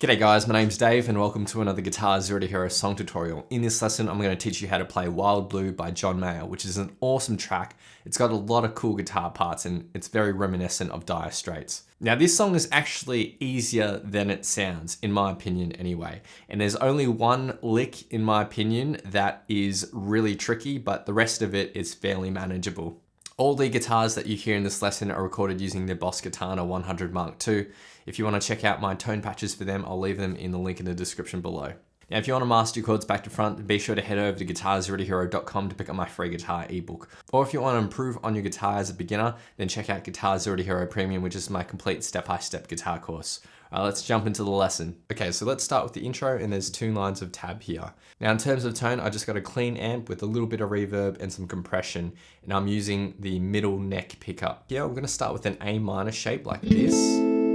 G'day guys, my name's Dave and welcome to another Guitar Zero to Hero song tutorial. In this lesson, I'm going to teach you how to play Wild Blue by John Mayer, which is an awesome track. It's got a lot of cool guitar parts and it's very reminiscent of Dire Straits. Now this song is actually easier than it sounds, in my opinion anyway. And there's only one lick, in my opinion, that is really tricky, but the rest of it is fairly manageable. All the guitars that you hear in this lesson are recorded using the Boss Katana 100 Mark II. If you want to check out my tone patches for them, I'll leave them in the link in the description below. Now, if you want to master your chords back to front, be sure to head over to guitarzerotohero.com to pick up my free guitar ebook. Or if you want to improve on your guitar as a beginner, then check out GZ2H Premium, which is my complete step-by-step guitar course. Let's jump into the lesson. Okay, so let's start with the intro, and there's 2 lines of tab here. Now, in terms of tone, I just got a clean amp with a little bit of reverb and some compression, and I'm using the middle neck pickup. Here, we're going to start with an A minor shape like this.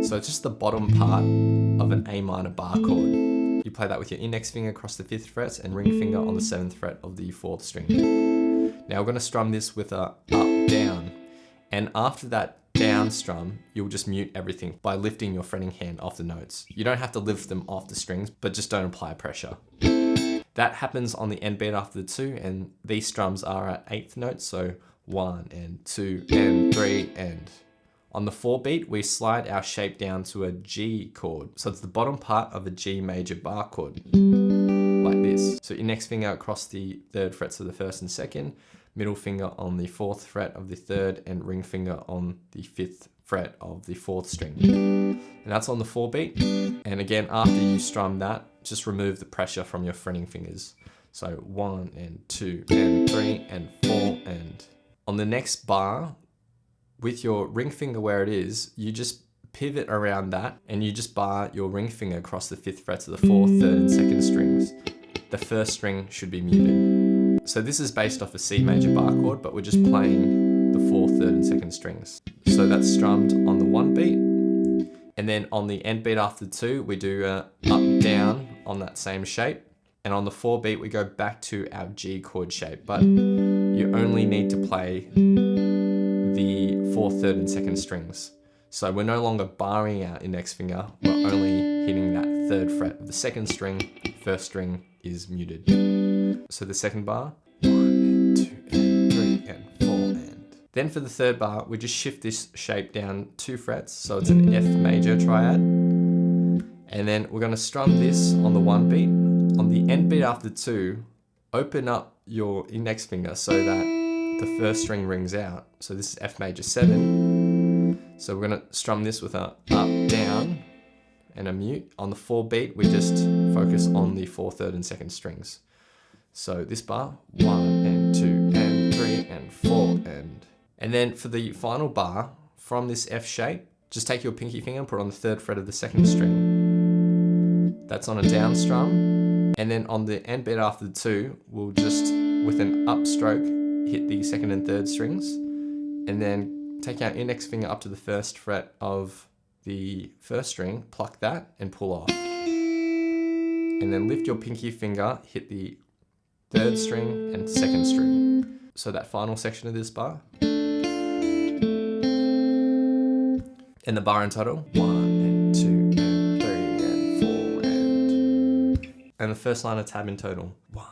So it's just the bottom part of an A minor bar chord. You play that with your index finger across the 5th fret and ring finger on the 7th fret of the 4th string. Now we're going to strum this with a up, down. And after that down strum, you'll just mute everything by lifting your fretting hand off the notes. You don't have to lift them off the strings, but just don't apply pressure. That happens on the end beat after the 2, and these strums are at 8th notes, so 1 and 2 and 3 and... On the 4 beat, we slide our shape down to a G chord. So it's the bottom part of a G major bar chord, like this. So index finger across the 3rd frets of the 1st and 2nd, middle finger on the 4th fret of the 3rd, and ring finger on the 5th fret of the 4th string. And that's on the 4 beat. And again, after you strum that, just remove the pressure from your fretting fingers. So 1 and 2 and 3 and 4 and... On the next bar, with your ring finger where it is, you just pivot around that and you just bar your ring finger across the 5th frets of the 4th, 3rd and 2nd strings. The 1st string should be muted. So this is based off a C major bar chord, but we're just playing the 4th, 3rd and 2nd strings. So that's strummed on the 1 beat. And then on the end beat after the 2, we do a up, down on that same shape. And on the 4 beat, we go back to our G chord shape, but you only need to play the 4th, 3rd and 2nd strings. So we're no longer barring our index finger, we're only hitting that 3rd fret of the 2nd string, 1st string is muted. So the 2nd bar, 1 and 2 and 3 and 4 and... Then for the 3rd bar, we just shift this shape down 2 frets, so it's an F major triad. And then we're going to strum this on the 1 beat. On the end beat after 2, open up your index finger so that the 1st string rings out. So this is F major 7. So we're going to strum this with a up, down and a mute. On the 4 beat, we just focus on the 4th, 3rd and 2nd strings. So this bar, 1 and 2 and 3 and 4 and... And then for the final bar, from this F shape, just take your pinky finger and put it on the 3rd fret of the 2nd string. That's on a down strum. And then on the end beat after the 2, we'll just, with an up stroke, hit the 2nd and 3rd strings, and then take our index finger up to the 1st fret of the 1st string, pluck that and pull off. And then lift your pinky finger, hit the 3rd string and 2nd string. So that final section of this bar. And the bar in total, 1 and 2 and 3 and 4 and the first line of tab in total, 1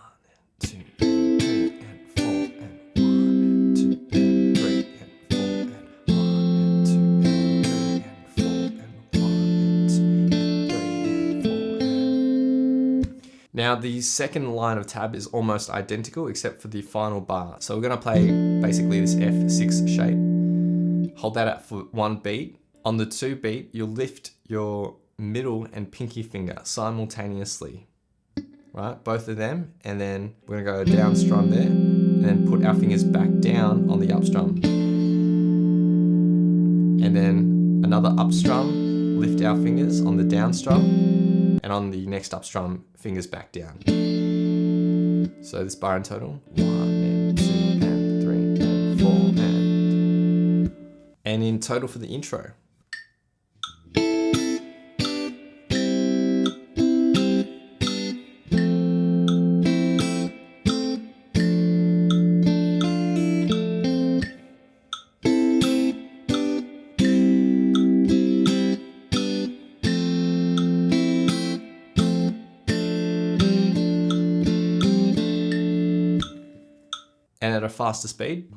and 2 and 3 and 4 and 1 and 2 and 3 and 4 and 1 and 2 and 3 and 4 and 1 and 2 and 3 and 4 and... Now the second line of tab is almost identical except for the final bar. So we're going to play basically this F6 shape. Hold that out for 1 beat. On the 2 beat, you'll lift your middle and pinky finger simultaneously. Right, both of them, and then we're gonna go down strum there, and then put our fingers back down on the up strum. And then another up strum, lift our fingers on the down strum, and on the next up strum, fingers back down. So this bar in total, 1 and 2 and 3 and 4 and in total for the intro. and at a faster speed.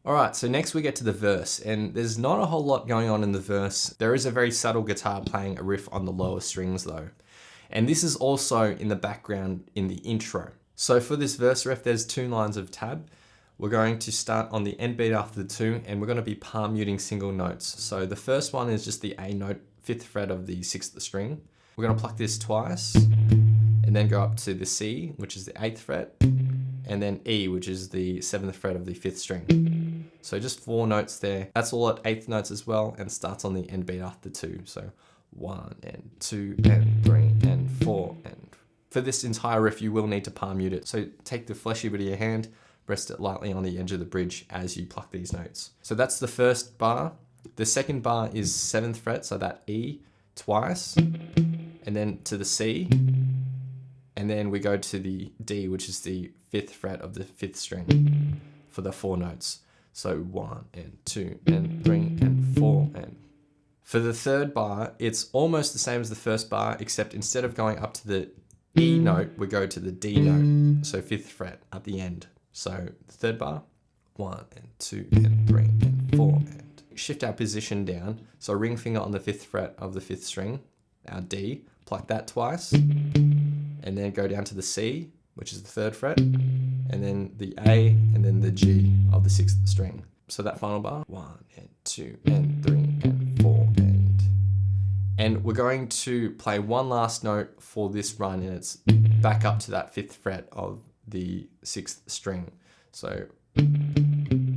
Alright, so next we get to the verse, and there's not a whole lot going on in the verse. There is a very subtle guitar playing a riff on the lower strings though. And this is also in the background in the intro. So for this verse riff, there's 2 lines of tab. We're going to start on the end beat after the 2, and we're going to be palm muting single notes. So the first one is just the A note, 5th fret of the 6th string. We're going to pluck this twice, and then go up to the C, which is the 8th fret, and then E, which is the 7th fret of the 5th string. So just 4 notes there. That's all at 8th notes as well, and starts on the end beat after 2. So 1 and 2 and 3 and 4. And for this entire riff, you will need to palm mute it. So take the fleshy bit of your hand, rest it lightly on the edge of the bridge as you pluck these notes. So that's the first bar. The second bar is 7th fret, so that E twice, and then to the C, and then we go to the D, which is the 5th fret of the 5th string for the 4 notes. So 1 and 2 and 3 and 4 and... For the third bar, it's almost the same as the first bar, except instead of going up to the E note, we go to the D note, so 5th fret at the end. So the third bar, 1 and 2 and 3 and 4 and... Shift our position down, so ring finger on the 5th fret of the 5th string, our D, pluck that twice, and then go down to the C, which is the 3rd fret, and then the A, and then the G of the 6th string. So that final bar, 1 and 2 and 3 and 4 and we're going to play one last note for this run, and it's back up to that 5th fret of the 6th string. So, and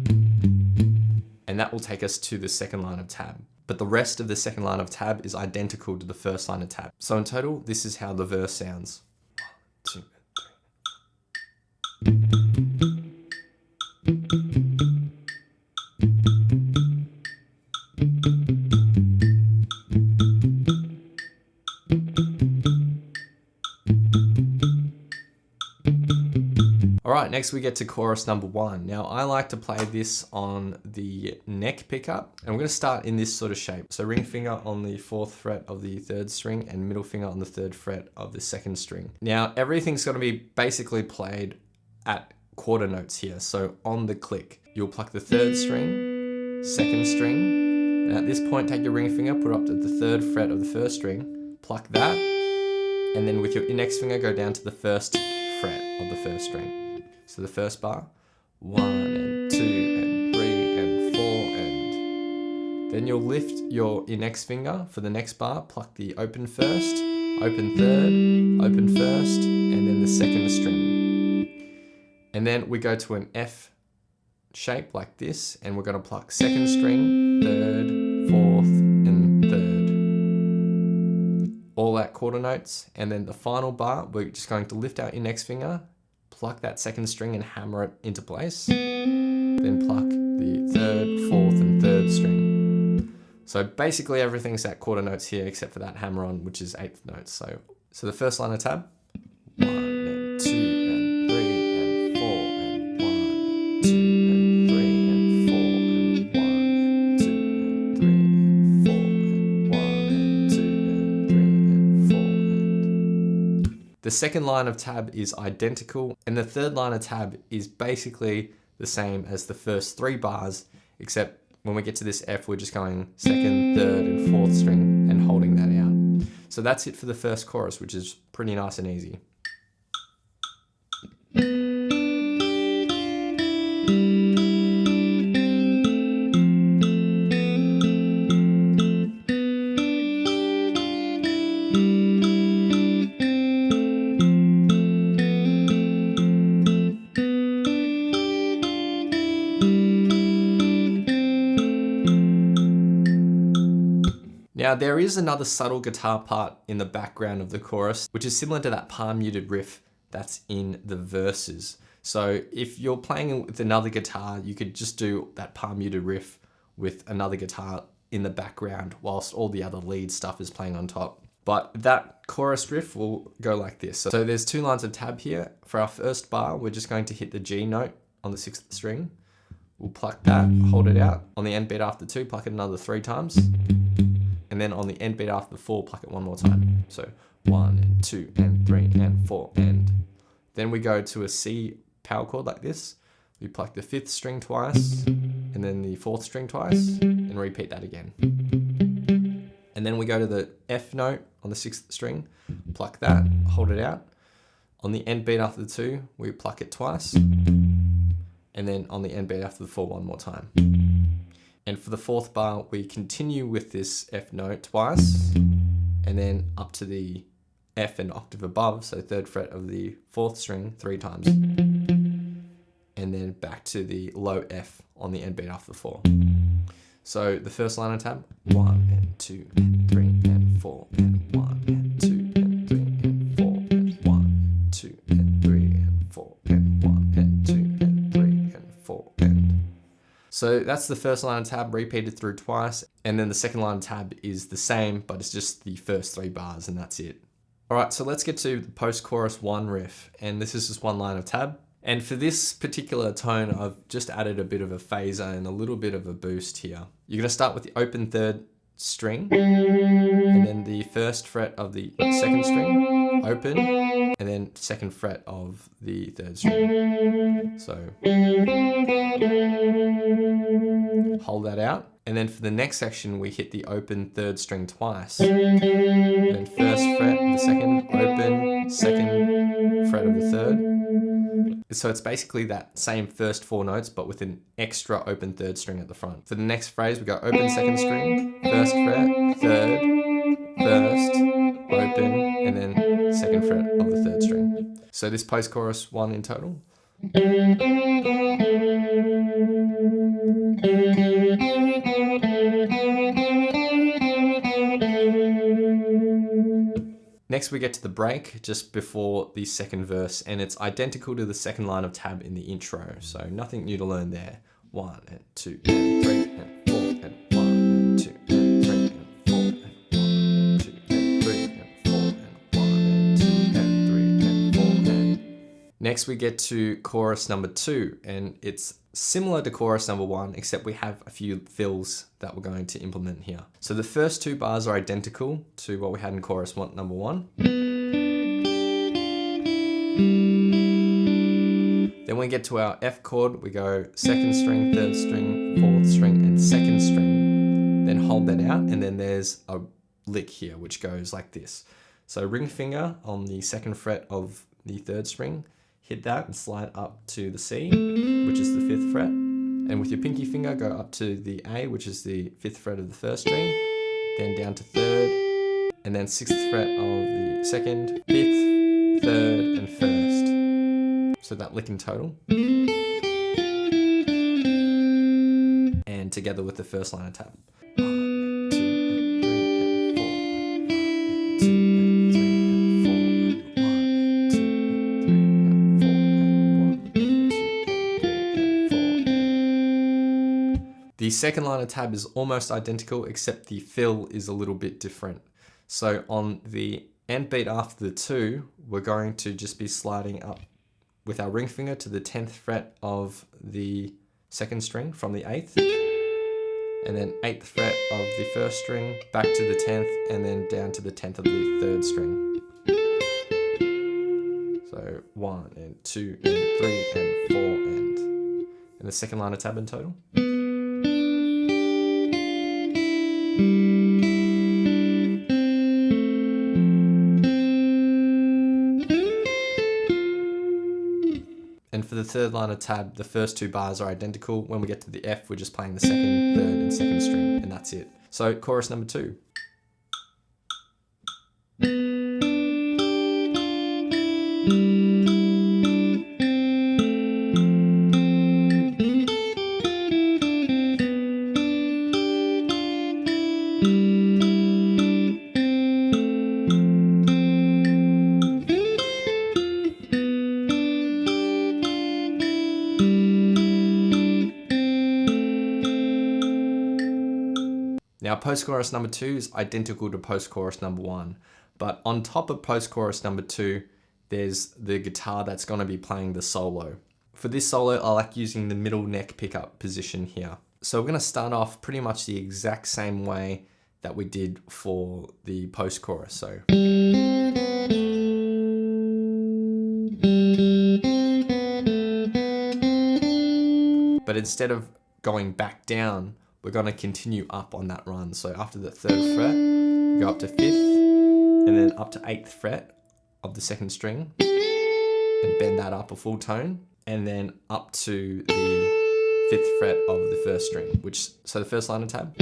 that will take us to the second line of tab. But the rest of the second line of tab is identical to the first line of tab. So in total, this is how the verse sounds. 1, 2, 3. Alright, next we get to chorus number 1. Now I like to play this on the neck pickup, and we're going to start in this sort of shape. So ring finger on the 4th fret of the 3rd string and middle finger on the 3rd fret of the 2nd string. Now everything's going to be basically played at quarter notes here. So on the click, you'll pluck the 3rd string, 2nd string, and at this point take your ring finger, put it up to the 3rd fret of the 1st string, pluck that, and then with your index finger go down to the 1st fret of the 1st string. So the first bar, 1 and 2 and 3 and 4 and... Then you'll lift your index finger for the next bar, pluck the open 1st, open 3rd, open 1st, and then the 2nd string. And then we go to an F shape like this, and we're going to pluck 2nd string, 3rd, 4th, and 3rd. All at quarter notes. And then the final bar, we're just going to lift our index finger, pluck that 2nd string and hammer it into place. Then pluck the 3rd, 4th, and 3rd string. So basically everything's at quarter notes here except for that hammer on, which is 8th notes. So the first line of tab, 1 and 2 and 3 and 4 and 1 and 2 and 3 and 4 and 1 and 2 and 3 and 4 and 1 and 2 and 3 and 4 and... The second line of tab is identical, and the third line of tab is basically the same as the first 3 bars, except when we get to this F, we're just going 2nd, 3rd, and 4th string and holding that out. So that's it for the first chorus, which is pretty nice and easy. Now there is another subtle guitar part in the background of the chorus, which is similar to that palm muted riff that's in the verses. So if you're playing with another guitar, you could just do that palm muted riff with another guitar in the background whilst all the other lead stuff is playing on top. But that chorus riff will go like this. So there's 2 lines of tab here. For our first bar, we're just going to hit the G note on the 6th string. We'll pluck that, hold it out. On the end beat after 2, pluck it another 3 times. And then on the end beat after 4, pluck it 1 more time. So 1 and 2 and 3 and 4 and. Then we go to a C power chord like this. We pluck the 5th string twice, and then the 4th string twice, and repeat that again. And then we go to the F note on the 6th string, pluck that, hold it out. On the end beat after the 2, we pluck it twice, and then on the end beat after the 4, 1 more time. And for the 4th bar, we continue with this F note twice, and then up to the F an octave above, so 3rd fret of the 4th string 3 times. And then back to the low F on the end beat after the 4. So the first line of tab, 1 and 2 and 3 and 4 and 1 and 2 and 3 and 4 and 1, 2 and 3 and 4 and 1 and 2 and 3 and 4 and. So that's the first line of tab repeated through twice, and then the second line of tab is the same, but it's just the first 3 bars and that's it. Alright, so let's get to the post-chorus 1 riff, and this is just 1 line of tab. And for this particular tone, I've just added a bit of a phaser and a little bit of a boost here. You're going to start with the open 3rd string, and then the 1st fret of the 2nd string, open, and then 2nd fret of the 3rd string. So hold that out. And then for the next section, we hit the open 3rd string twice. And then 1st fret of the 2nd, open, 2nd fret of the 3rd. So it's basically that same first 4 notes, but with an extra open 3rd string at the front. For the next phrase, we go open 2nd string, 1st fret, 3rd, 1st, open, and then 2nd fret of the 3rd string. So this post-chorus 1 in total. Next we get to the break just before the 2nd verse, and it's identical to the 2nd line of tab in the intro, so nothing new to learn there. 1 and 2 and 3 and 4 and 1 and 2 and 3 and 4 and 1 and 2 and 3 and 4 and 1 and 2 and 3 and 4 and. Next we get to chorus number 2, and it's similar to chorus number 1, except we have a few fills that we're going to implement here. So the first 2 bars are identical to what we had in chorus number 1. Then we get to our F chord, we go 2nd string, 3rd string, 4th string, and 2nd string. Then hold that out, and then there's a lick here, which goes like this. So ring finger on the 2nd fret of the 3rd string, hit that and slide up to the C, which is the 5th fret. And with your pinky finger, go up to the A, which is the 5th fret of the 1st string, then down to 3rd, and then 6th fret of the 2nd, 5th, 3rd, and 1st. So that lick in total. And together with the first line of tab. 1, 2, and 3, and 4, and 2, and 3, and 4, and 1, 2, and 3, and 4, and 1, 2, and 3, and 4. The second line of tab is almost identical, except the fill is a little bit different. So on the end beat after the 2, we're going to just be sliding up with our ring finger to the 10th fret of the 2nd string from the 8th, and then 8th fret of the 1st string, back to the 10th, and then down to the 10th of the 3rd string. So 1 and 2 and 3 and 4 and the second line of tab in total. And for the third line of tab, the first 2 bars are identical. When we get to the F, we're just playing the 2nd, 3rd, and 2nd string, and that's it. So chorus number 2. Now Now post-chorus number 2 is identical to post-chorus number 1, but on top of post-chorus number 2, there's the guitar that's going to be playing the solo. For this solo, I like using the middle neck pickup position here. So we're going to start off pretty much the exact same way that we did for the post-chorus. So but instead of going back down, we're going to continue up on that run. So after the 3rd fret, we go up to 5th, and then up to 8th fret of the 2nd string, and bend that up a full tone, and then up to the 5th fret of the 1st string, so the first line of tab.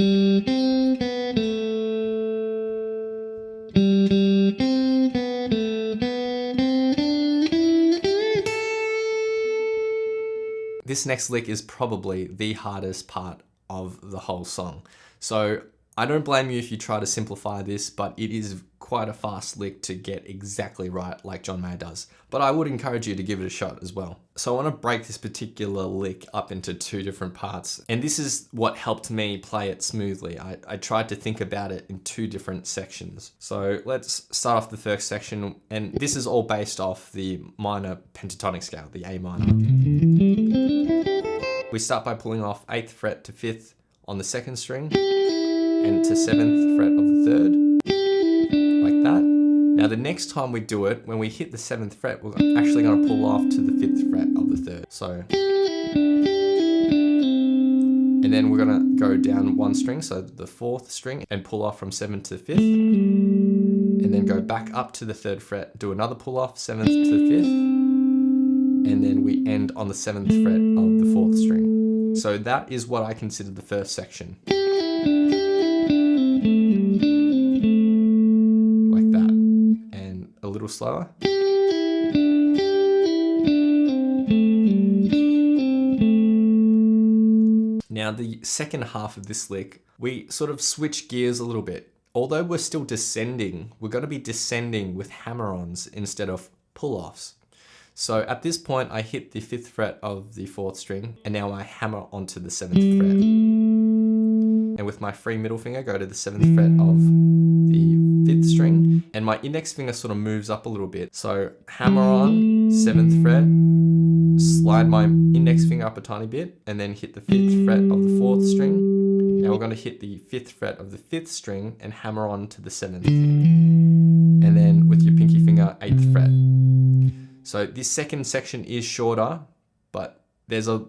This next lick is probably the hardest part of the whole song. So I don't blame you if you try to simplify this, but it is quite a fast lick to get exactly right like John Mayer does. But I would encourage you to give it a shot as well. So I want to break this particular lick up into 2 different parts. And this is what helped me play it smoothly. I tried to think about it in 2 different sections. So let's start off the first section. And this is all based off the minor pentatonic scale, the A minor. We start by pulling off 8th fret to 5th on the 2nd string, and to 7th fret of the 3rd, like that. Now the next time we do it, when we hit the 7th fret, we're actually going to pull off to the 5th fret of the 3rd. So, and then we're going to go down 1 string, so the 4th string, and pull off from 7th to 5th, and then go back up to the 3rd fret, do another pull off, 7th to 5th, and then we end on the 7th fret of the 4th string. So that is what I consider the first section. Like that. And a little slower. Now the second half of this lick, we sort of switch gears a little bit. Although we're still descending, we're going to be descending with hammer-ons instead of pull-offs. So at this point, I hit the 5th fret of the 4th string, and now I hammer onto the 7th fret. And with my free middle finger, go to the 7th fret of the 5th string, and my index finger sort of moves up a little bit. So hammer on, 7th fret, slide my index finger up a tiny bit, and then hit the 5th fret of the 4th string. Now we're going to hit the 5th fret of the 5th string and hammer on to the 7th. And then with your pinky finger, 8th fret. So this second section is shorter, but there's a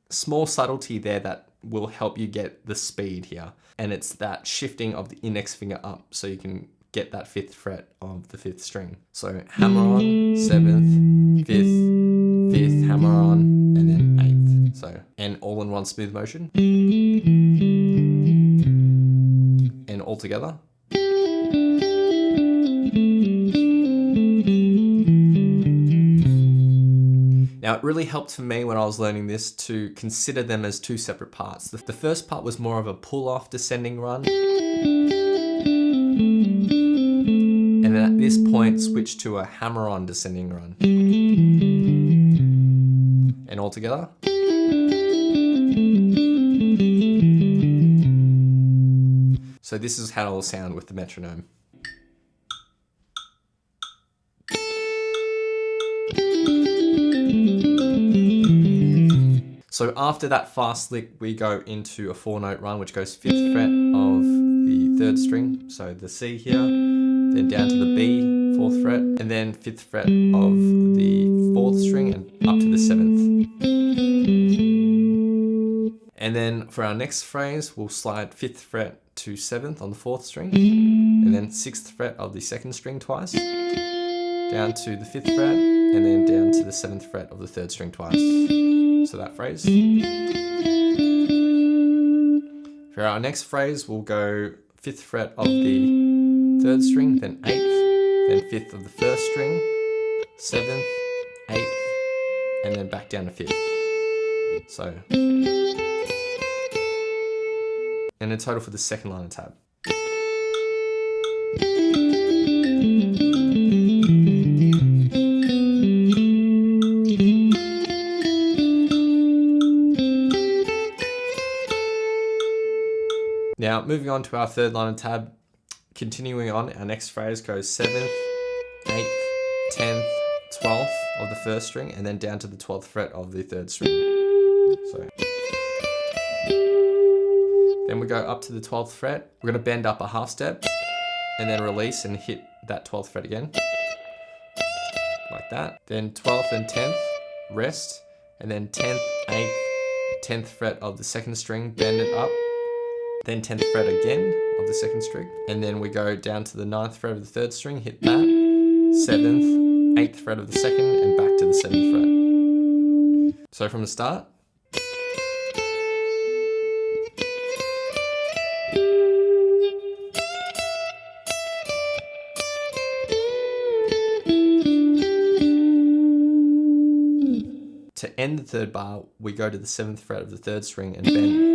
small subtlety there that will help you get the speed here. And it's that shifting of the index finger up so you can get that 5th fret of the 5th string. So hammer on, 7th, 5th, 5th, hammer on, and then 8th. So, and all in one smooth motion. And all together. Now, it really helped for me when I was learning this to consider them as 2 separate parts. The first part was more of a pull-off descending run. And then at this point, switch to a hammer-on descending run. And all together. So this is how it will sound with the metronome. So after that fast lick, we go into a 4-note run, which goes 5th fret of the 3rd string, so the C here, then down to the B, 4th fret, and then 5th fret of the 4th string and up to the 7th. And then for our next phrase, we'll slide 5th fret to 7th on the 4th string, and then 6th fret of the 2nd string twice, down to the 5th fret, and then down to the 7th fret of the 3rd string twice. So that phrase. For our next phrase, we'll go 5th fret of the 3rd string, then 8th, then 5th of the 1st string, 7th, 8th, and then back down to 5th. So, and in total for the second line of tab. Now moving on to our third line of tab, continuing on, our next phrase goes 7th, 8th, 10th, 12th of the first string, and then down to the 12th fret of the third string. So then we go up to the 12th fret. We're going to bend up a half step and then release and hit that 12th fret again. Like that. Then 12th and 10th, rest, and then 10th, 8th, 10th fret of the second string, bend it up. Then 10th fret again of the second string. And then we go down to the 9th fret of the third string, hit that. 7th, 8th fret of the second, and back to the 7th fret. So from the start. To end the third bar, we go to the 7th fret of the third string and bend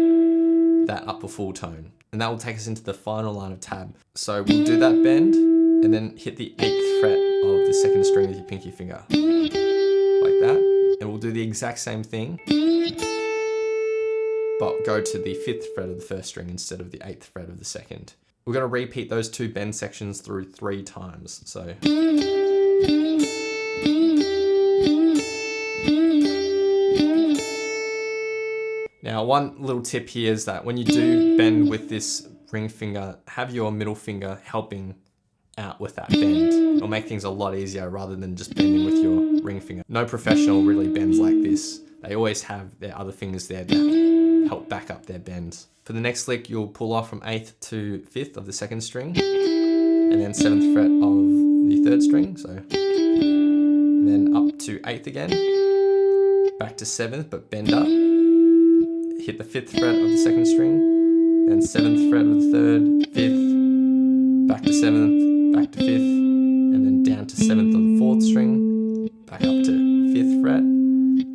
that up a full tone. And that will take us into the final line of tab. So we'll do that bend and then hit the 8th fret of the second string with your pinky finger. Like that. And we'll do the exact same thing, but go to the 5th fret of the first string instead of the 8th fret of the second. We're going to repeat those two bend sections through 3 times. So now, one little tip here is that when you do bend with this ring finger, have your middle finger helping out with that bend. It'll make things a lot easier rather than just bending with your ring finger. No professional really bends like this. They always have their other fingers there that help back up their bends. For the next lick, you'll pull off from 8th to 5th of the second string, and then 7th fret of the third string. So, and then up to 8th again, back to 7th, but bend up. Hit the 5th fret of the second string, then 7th fret of the third, 5th, back to 7th, back to 5th, and then down to 7th of the 4th string, back up to 5th fret,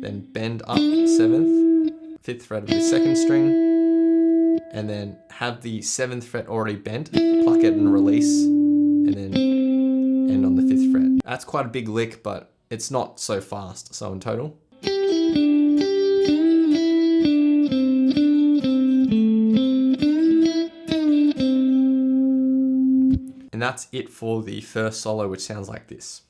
then bend up 7th, 5th fret of the second string, and then have the 7th fret already bent, pluck it and release, and then end on the 5th fret. That's quite a big lick, but it's not so fast, so in total. And that's it for the first solo, which sounds like this.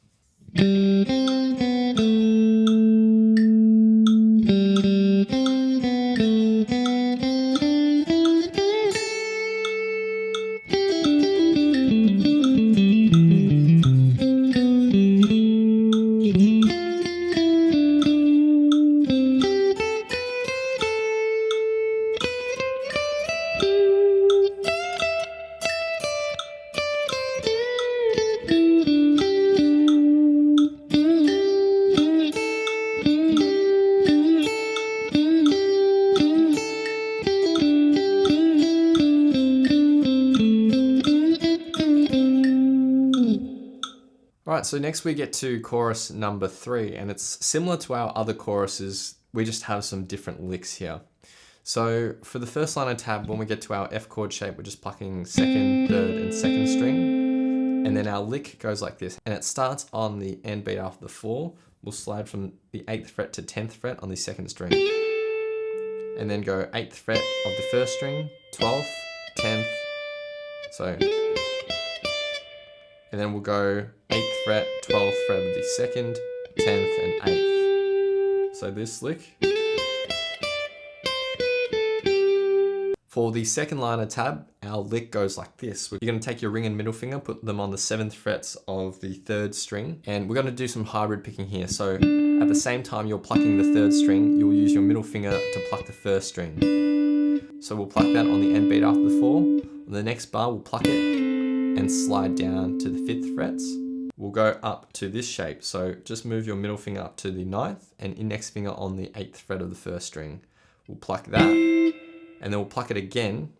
Alright, so next we get to chorus number 3, and it's similar to our other choruses, we just have some different licks here. So for the first line of tab, when we get to our F chord shape, we're just plucking 2nd, 3rd, and 2nd string, and then our lick goes like this, and it starts on the end beat after the 4. We'll slide from the 8th fret to 10th fret on the 2nd string, and then go 8th fret of the first string, 12th, 10th, so, and then we'll go 8th fret, 12th fret of the 2nd, 10th, and 8th. So this lick. For the second line of tab, our lick goes like this. You're going to take your ring and middle finger, put them on the 7th frets of the 3rd string, and we're going to do some hybrid picking here. So at the same time you're plucking the 3rd string, you'll use your middle finger to pluck the 1st string. So we'll pluck that on the end beat after the 4. On the next bar, we'll pluck it and slide down to the 5th frets. We'll go up to this shape. So just move your middle finger up to the 9th and index finger on the 8th fret of the 1st string. We'll pluck that, and then we'll pluck it again,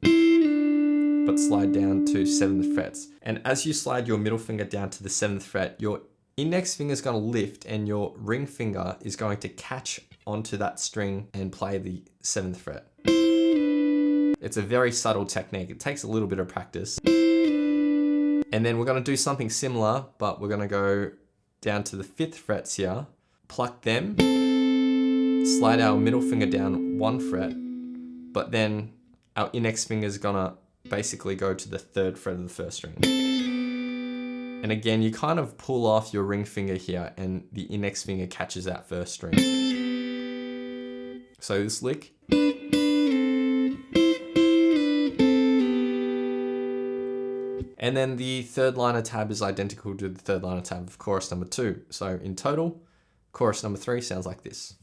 but slide down to 7th frets. And as you slide your middle finger down to the 7th fret, your index finger is going to lift and your ring finger is going to catch onto that string and play the 7th fret. It's a very subtle technique. It takes a little bit of practice. And then we're going to do something similar, but we're going to go down to the 5th frets here, pluck them, slide our middle finger down 1 fret, but then our index finger is going to basically go to the 3rd fret of the 1st string. And again, you kind of pull off your ring finger here and the index finger catches that 1st string. So this lick. And then the 3rd liner tab is identical to the 3rd liner tab of chorus number 2. So in total, chorus number 3 sounds like this.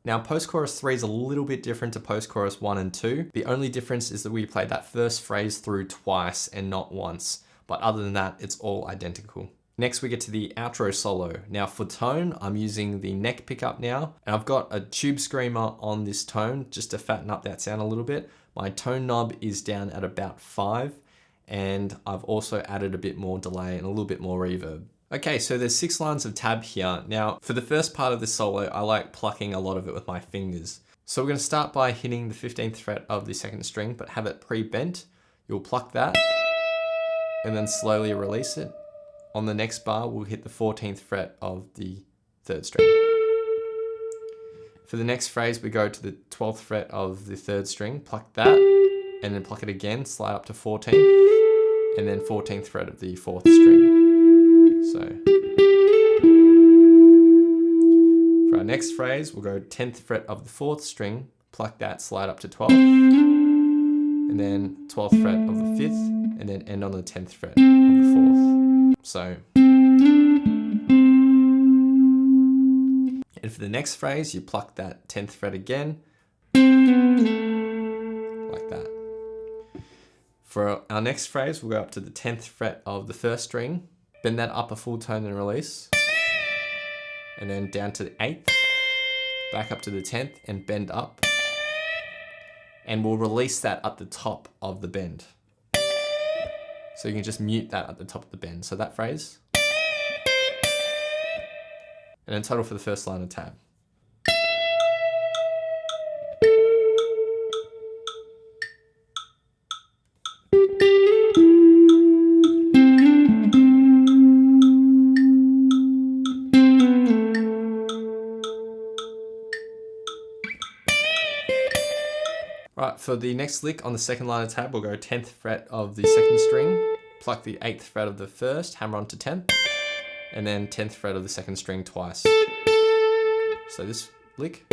Now post-chorus 3 is a little bit different to post-chorus 1 and 2. The only difference is that we played that first phrase through twice and not once. But other than that, it's all identical. Next we get to the outro solo. Now for tone, I'm using the neck pickup now. And I've got a tube screamer on this tone just to fatten up that sound a little bit. My tone knob is down at about 5. And I've also added a bit more delay and a little bit more reverb. Okay, so there's 6 lines of tab here. Now, for the first part of this solo, I like plucking a lot of it with my fingers. So we're gonna start by hitting the 15th fret of the 2nd string, but have it pre-bent. You'll pluck that, and then slowly release it. On the next bar, we'll hit the 14th fret of the 3rd string. For the next phrase, we go to the 12th fret of the 3rd string, pluck that, and then pluck it again, slide up to 14th, and then 14th fret of the 4th string. So for our next phrase, we'll go 10th fret of the 4th string, pluck that, slide up to 12th, and then 12th fret of the 5th, and then end on the 10th fret of the 4th. So, and for the next phrase, you pluck that 10th fret again, like that. For our next phrase, we'll go up to the 10th fret of the 1st string, bend that up a full tone and release, and then down to the 8th, back up to the 10th and bend up, and we'll release that at the top of the bend. So you can just mute that at the top of the bend. So that phrase, and then total for the first line of tab. Right, for the next lick on the 2nd line of tab, we'll go 10th fret of the 2nd string, pluck the 8th fret of the 1st, hammer onto 10th, and then 10th fret of the 2nd string twice. So this lick.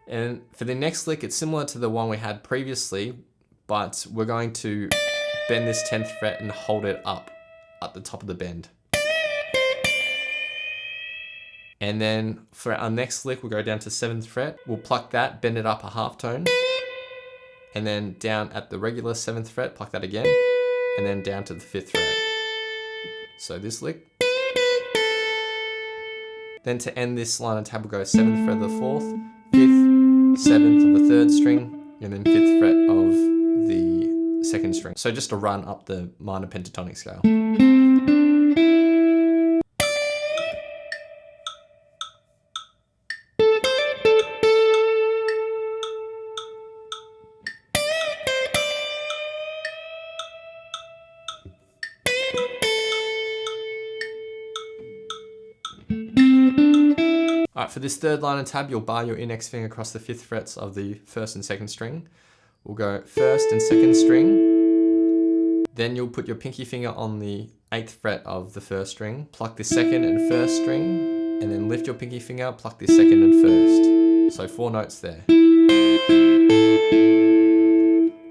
And for the next lick, it's similar to the one we had previously, but we're going to bend this 10th fret and hold it up at the top of the bend. And then for our next lick, we'll go down to 7th fret. We'll pluck that, bend it up a half tone. And then down at the regular 7th fret, pluck that again. And then down to the 5th fret. So this lick. Then to end this line of tab, we'll go 7th fret of the 4th, 5th, 7th of the 3rd string, and then 5th fret of the 2nd string. So just to run up the minor pentatonic scale. Alright, for this 3rd line of tab, you'll bar your index finger across the 5th frets of the 1st and 2nd string. We'll go 1st and 2nd string. Then you'll put your pinky finger on the 8th fret of the 1st string, pluck the 2nd and 1st string, and then lift your pinky finger, pluck the 2nd and 1st. So 4 notes there.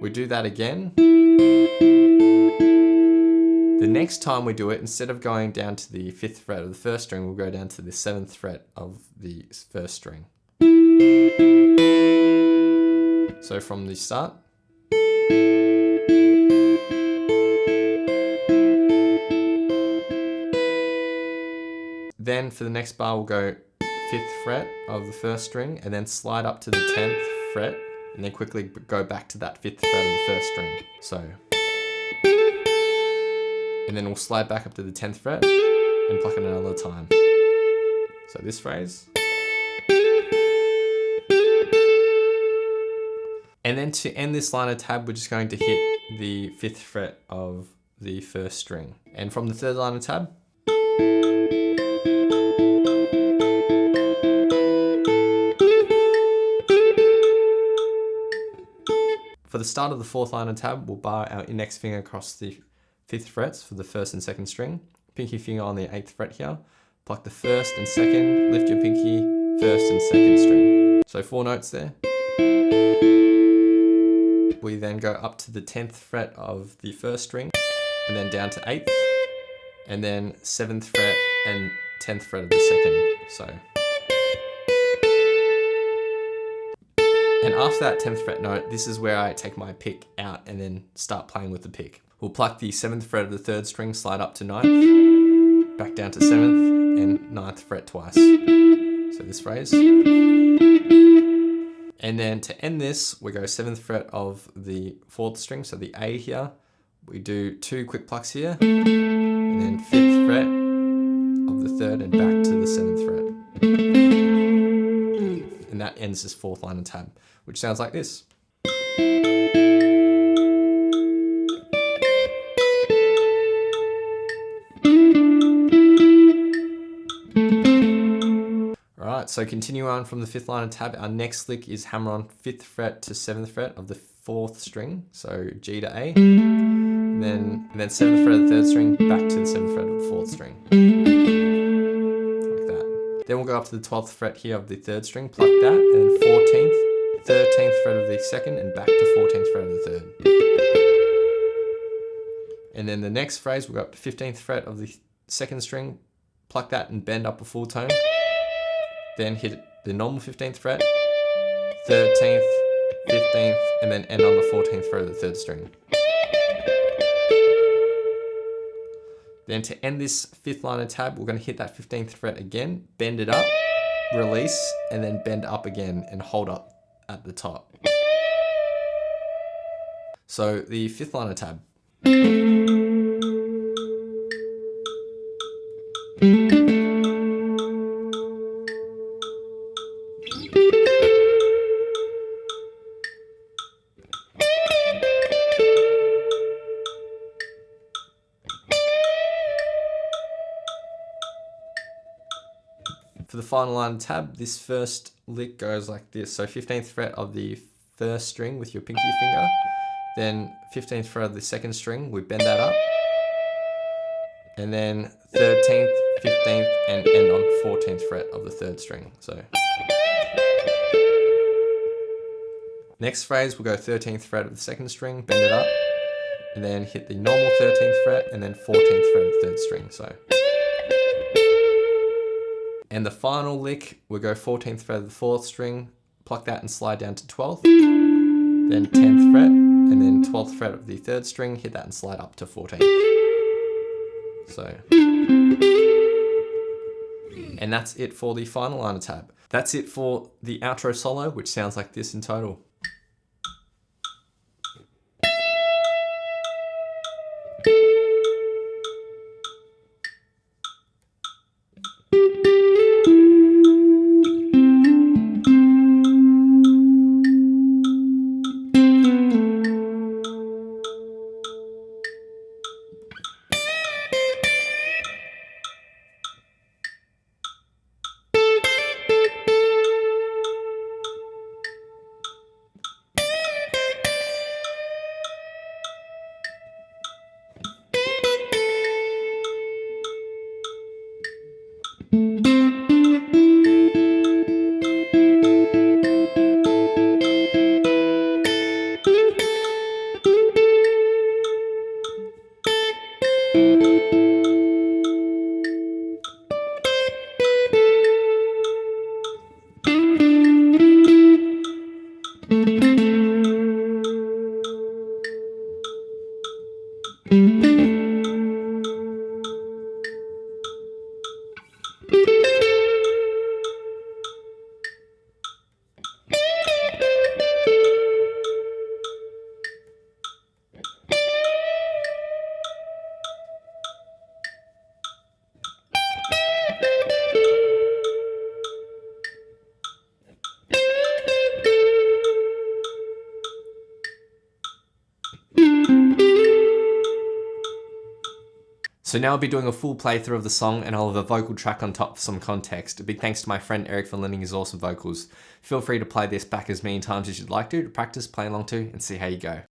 We do that again. The next time we do it, instead of going down to the 5th fret of the 1st string, we'll go down to the 7th fret of the 1st string. So from the start. Then for the next bar, we'll go 5th fret of the 1st string and then slide up to the 10th fret and then quickly go back to that 5th fret of the 1st string. So. And then we'll slide back up to the 10th fret and pluck it another time. So this phrase. And then to end this line of tab, we're just going to hit the 5th fret of the 1st string. And from the 3rd line of tab, for the start of the 4th line of tab, we'll bar our index finger across the 5th frets for the 1st and 2nd string, pinky finger on the 8th fret here, pluck the 1st and 2nd, lift your pinky, 1st and 2nd string. So 4 notes there. We then go up to the 10th fret of the 1st string, and then down to 8th, and then 7th fret and 10th fret of the 2nd. So. And after that 10th fret note, this is where I take my pick out and then start playing with the pick. We'll pluck the 7th fret of the 3rd string, slide up to 9th, back down to 7th, and 9th fret twice. So this phrase. And then to end this, we go 7th fret of the 4th string, so the A here. We do 2 quick plucks here, and then 5th fret of the 3rd and back to the 7th fret. And that ends this 4th line of tab, which sounds like this. Alright, so continue on from the 5th line of tab. Our next lick is hammer on 5th fret to 7th fret of the 4th string, so G to A. And then 7th fret of the 3rd string, back to the 7th fret of the 4th string. Like that. Then we'll go up to the 12th fret here of the 3rd string, pluck that, and then 14th, 13th fret of the 2nd, and back to 14th fret of the 3rd. And then the next phrase, we'll go up to 15th fret of the 2nd string, pluck that and bend up a full tone. Then hit the normal 15th fret, 13th, 15th, and then end on the 14th fret of the 3rd string. Then to end this 5th line of tab, we're going to hit that 15th fret again, bend it up, release, and then bend up again and hold up at the top. So the 5th line of tab. For the final line of tab, this first lick goes like this. So 15th fret of the 1st string with your pinky finger, then 15th fret of the 2nd string, we bend that up, and then 13th, 15th, and end on 14th fret of the 3rd string. So next phrase, we'll go 13th fret of the 2nd string, bend it up, and then hit the normal 13th fret, and then 14th fret of the 3rd string. So. And the final lick, we'll go 14th fret of the 4th string, pluck that and slide down to 12th, then 10th fret, and then 12th fret of the 3rd string, hit that and slide up to 14th. So. And that's it for the final line of tab. That's it for the outro solo, which sounds like this in total. So now I'll be doing a full playthrough of the song and I'll have a vocal track on top for some context. A big thanks to my friend Eric for lending his awesome vocals. Feel free to play this back as many times as you'd like to practice, play along to, and see how you go.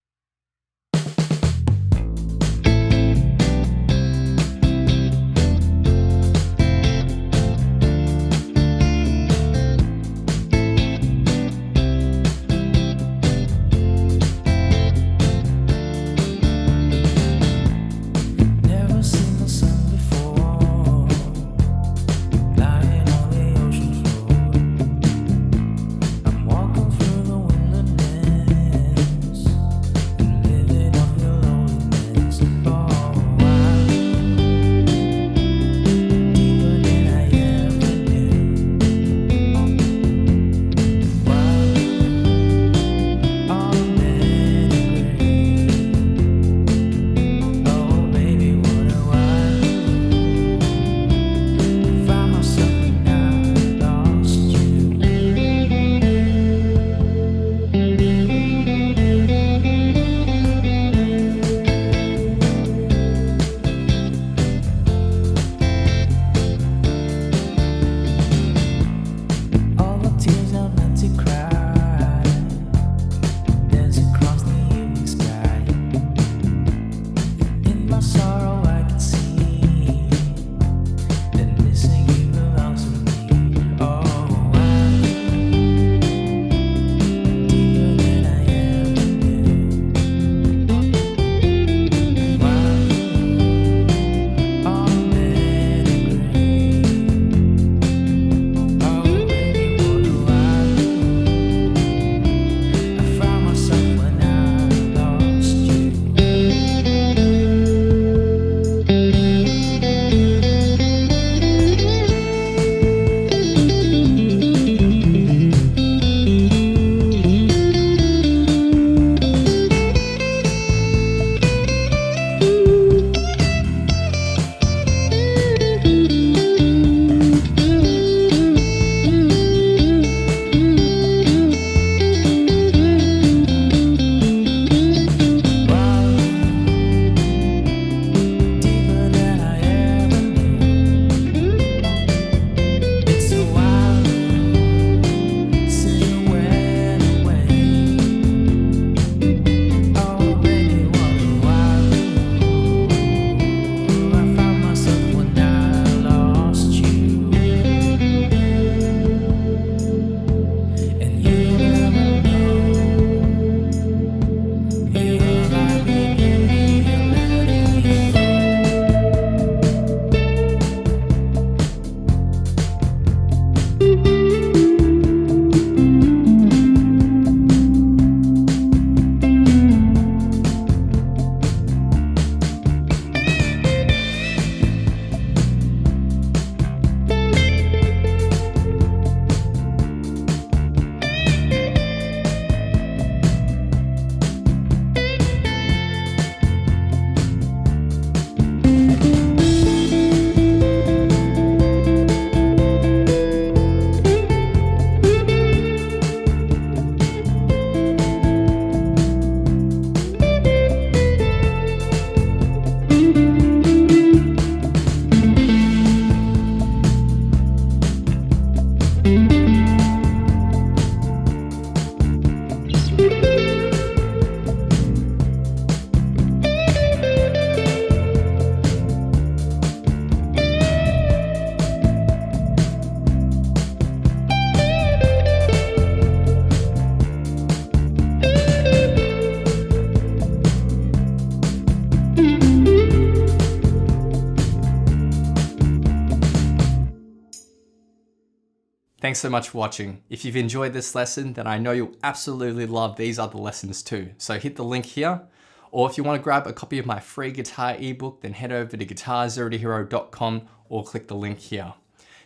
Thanks so much for watching. If you've enjoyed this lesson, then I know you'll absolutely love these other lessons too. So hit the link here, or if you want to grab a copy of my free guitar ebook, then head over to guitar0tohero.com or click the link here.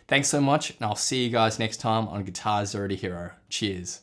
Thanks so much, and I'll see you guys next time on Guitar Zero to Hero. Cheers.